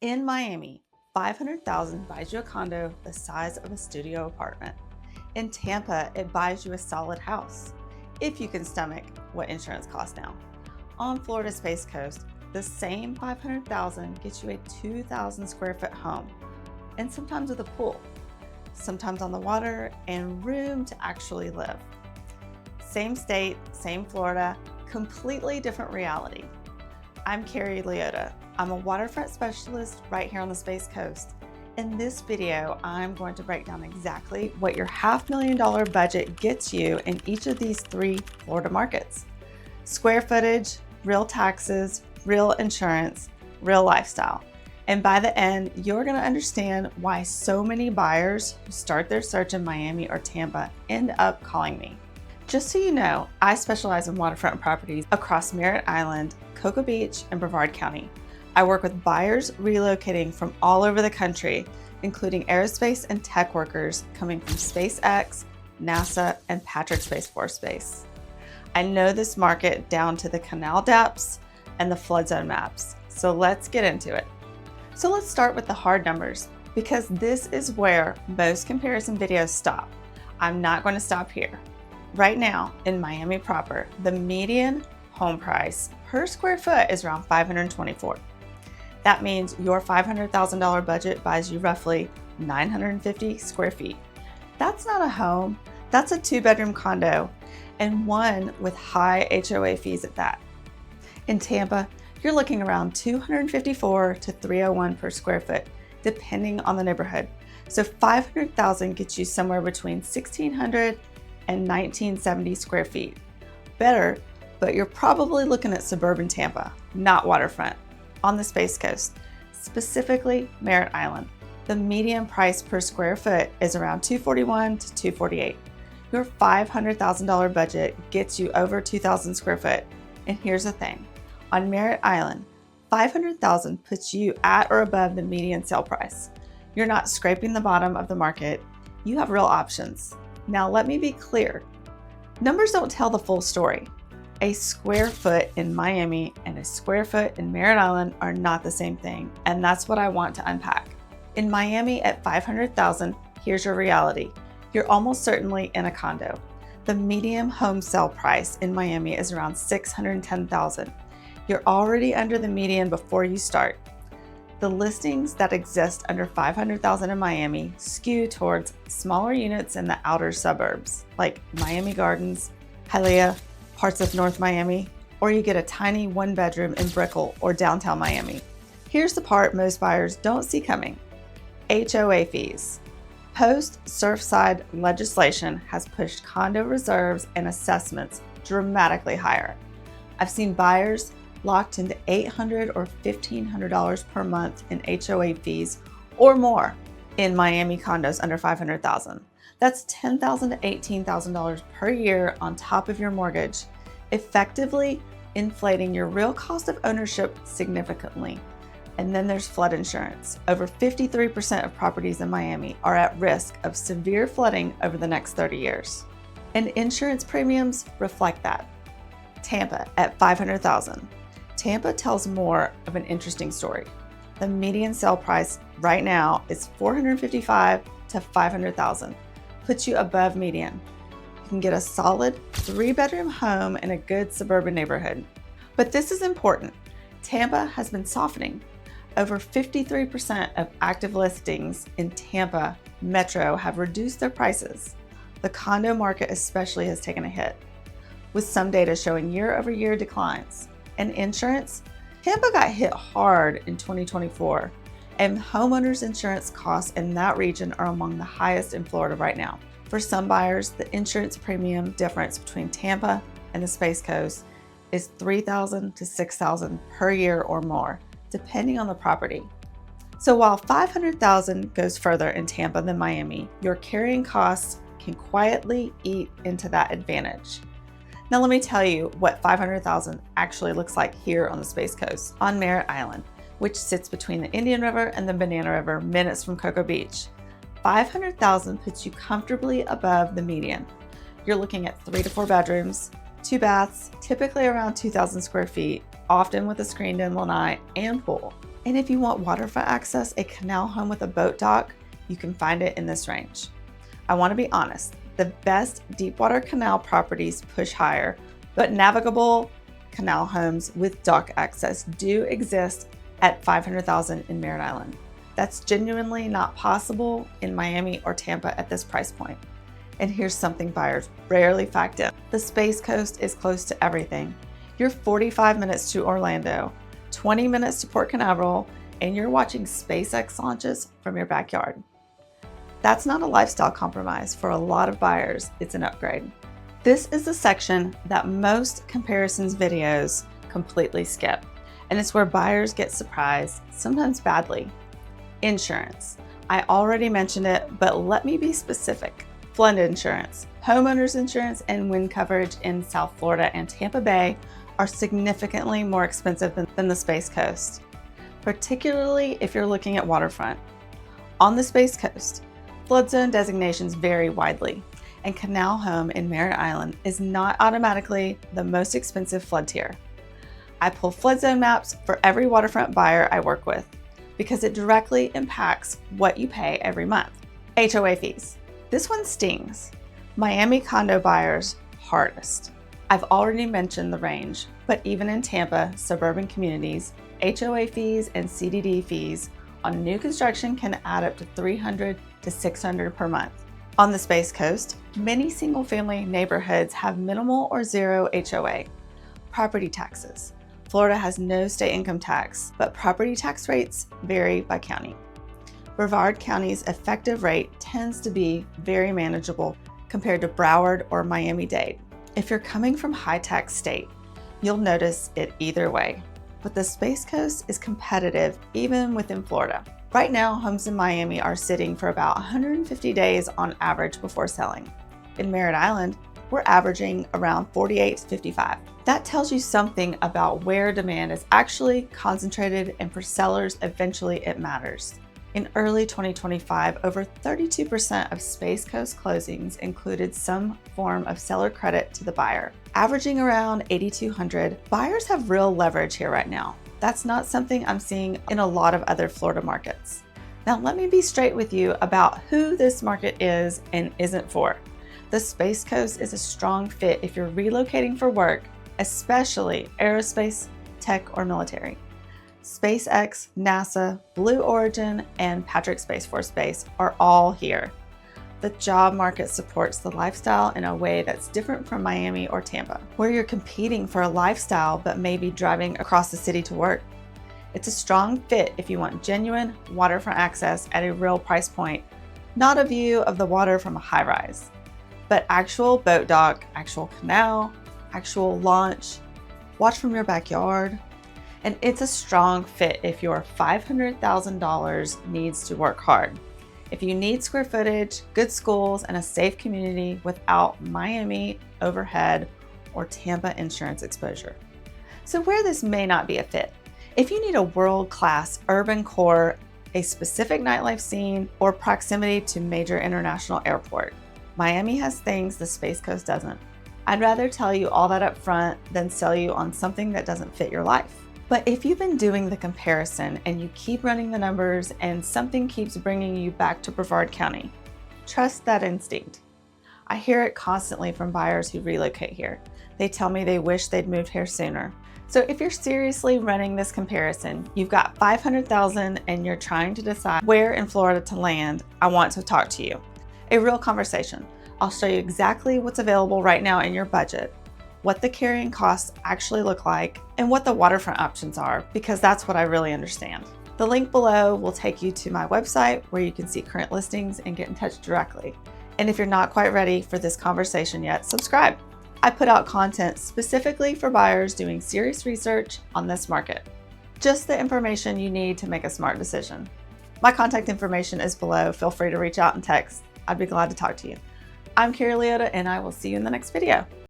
In Miami, 500,000 buys you a condo the size of a studio apartment. In Tampa, it buys you a solid house, if you can stomach what insurance costs now. On Florida's Space Coast, the same 500,000 gets you a 2,000 square foot home, and sometimes with a pool, sometimes on the water, and room to actually live. Same state, same Florida, completely different reality. I'm Carrie. I'm a waterfront specialist right here on the Space Coast. In this video, I'm going to break down exactly what your $500,000 budget gets you in each of these three Florida markets. Square footage, real taxes, real insurance, real lifestyle. And by the end, you're going to understand why so many buyers who start their search in Miami or Tampa end up calling me. Just so you know, I specialize in waterfront properties across Merritt Island, Cocoa Beach, and Brevard County. I work with buyers relocating from all over the country, including aerospace and tech workers coming from SpaceX, NASA, and Patrick Space Force Base. I know this market down to the canal depths and the flood zone maps, so let's get into it. So let's start with the hard numbers, because this is where most comparison videos stop. I'm not going to stop here. Right now, in Miami proper, the median home price per square foot is around $524. That means your $500,000 budget buys you roughly 950 square feet. That's not a home, that's a 2-bedroom condo, and one with high HOA fees at that. In Tampa, you're looking around $254 to $301 per square foot, depending on the neighborhood. So $500,000 gets you somewhere between 1,600 and 1970 square feet. Better, but you're probably looking at suburban Tampa, not waterfront, on the Space Coast, specifically Merritt Island. The median price per square foot is around $241 to $248. Your $500,000 budget gets you over 2,000 square foot. And here's the thing, on Merritt Island, $500,000 puts you at or above the median sale price. You're not scraping the bottom of the market, you have real options. Now let me be clear, numbers don't tell the full story. A square foot in Miami and a square foot in Merritt Island are not the same thing, and that's what I want to unpack. In Miami at $500,000, here's your reality. You're almost certainly in a condo. The median home sale price in Miami is around $610,000. You're already under the median before you start. The listings that exist under $500,000 in Miami skew towards smaller units in the outer suburbs, like Miami Gardens, Hialeah, parts of North Miami, or you get a tiny 1-bedroom in Brickell or downtown Miami. Here's the part most buyers don't see coming: HOA fees. Post-Surfside legislation has pushed condo reserves and assessments dramatically higher. I've seen buyers locked into $800 or $1,500 per month in HOA fees or more in Miami condos under $500,000. That's $10,000 to $18,000 per year on top of your mortgage, effectively inflating your real cost of ownership significantly. And then there's flood insurance. Over 53% of properties in Miami are at risk of severe flooding over the next 30 years. And insurance premiums reflect that. Tampa at $500,000. Tampa tells more of an interesting story. The median sale price right now is $455,000 to $500,000, puts you above median. You can get a solid 3-bedroom home in a good suburban neighborhood. But this is important. Tampa has been softening. Over 53% of active listings in Tampa Metro have reduced their prices. The condo market especially has taken a hit, with some data showing year-over-year declines. And insurance, Tampa got hit hard in 2024, and homeowners insurance costs in that region are among the highest in Florida right now. For some buyers, the insurance premium difference between Tampa and the Space Coast is $3,000 to $6,000 per year or more, depending on the property. So while $500,000 goes further in Tampa than Miami, your carrying costs can quietly eat into that advantage. Now let me tell you what $500,000 actually looks like here on the Space Coast, on Merritt Island, which sits between the Indian River and the Banana River, minutes from Cocoa Beach. $500,000 puts you comfortably above the median. You're looking at 3 to 4 bedrooms, 2 baths, typically around 2,000 square feet, often with a screened-in lanai and pool. And if you want waterfront access, a canal home with a boat dock, you can find it in this range. I want to be honest, the best deepwater canal properties push higher, but navigable canal homes with dock access do exist at $500,000 in Merritt Island. That's genuinely not possible in Miami or Tampa at this price point. And here's something buyers rarely factor in. The Space Coast is close to everything. You're 45 minutes to Orlando, 20 minutes to Port Canaveral, and you're watching SpaceX launches from your backyard. That's not a lifestyle compromise. For a lot of buyers, it's an upgrade. This is the section that most comparisons videos completely skip, and it's where buyers get surprised, sometimes badly. Insurance. I already mentioned it, but let me be specific. Flood insurance, homeowners insurance, and wind coverage in South Florida and Tampa Bay are significantly more expensive than the Space Coast, particularly if you're looking at waterfront. On the Space Coast, flood zone designations vary widely, and canal home in Merritt Island is not automatically the most expensive flood tier. I pull flood zone maps for every waterfront buyer I work with because it directly impacts what you pay every month. HOA fees. This one stings. Miami condo buyers hardest. I've already mentioned the range, but even in Tampa, suburban communities, HOA fees and CDD fees on new construction can add up to $300 to $600 per month. On the Space Coast, many single-family neighborhoods have minimal or zero HOA. Property taxes. Florida has no state income tax, but property tax rates vary by county. Brevard County's effective rate tends to be very manageable compared to Broward or Miami-Dade. If you're coming from high-tax state, you'll notice it either way. But the Space Coast is competitive even within Florida. Right now, homes in Miami are sitting for about 150 days on average before selling. In Merritt Island, we're averaging around 48 to 55. That tells you something about where demand is actually concentrated, and for sellers, eventually it matters. In early 2025, over 32% of Space Coast closings included some form of seller credit to the buyer. Averaging around $8,200, buyers have real leverage here right now. That's not something I'm seeing in a lot of other Florida markets. Now, let me be straight with you about who this market is and isn't for. The Space Coast is a strong fit if you're relocating for work, especially aerospace, tech, or military. SpaceX, NASA, Blue Origin, and Patrick Space Force Base are all here. The job market supports the lifestyle in a way that's different from Miami or Tampa, where you're competing for a lifestyle but maybe driving across the city to work. It's a strong fit if you want genuine waterfront access at a real price point, not a view of the water from a high rise, but actual boat dock, actual canal, actual launch, watch from your backyard. And it's a strong fit if your $500,000 needs to work hard. If you need square footage, good schools, and a safe community without Miami overhead or Tampa insurance exposure. So where this may not be a fit, if you need a world-class urban core, a specific nightlife scene, or proximity to major international airport, Miami has things the Space Coast doesn't. I'd rather tell you all that up front than sell you on something that doesn't fit your life. But if you've been doing the comparison and you keep running the numbers and something keeps bringing you back to Brevard County, trust that instinct. I hear it constantly from buyers who relocate here. They tell me they wish they'd moved here sooner. So if you're seriously running this comparison, you've got $500,000 and you're trying to decide where in Florida to land, I want to talk to you. A real conversation. I'll show you exactly what's available right now in your budget, what the carrying costs actually look like, and what the waterfront options are, because that's what I really understand. The link below will take you to my website where you can see current listings and get in touch directly. And if you're not quite ready for this conversation yet, subscribe. I put out content specifically for buyers doing serious research on this market. Just the information you need to make a smart decision. My contact information is below. Feel free to reach out and text. I'd be glad to talk to you. I'm Carrie and I will see you in the next video.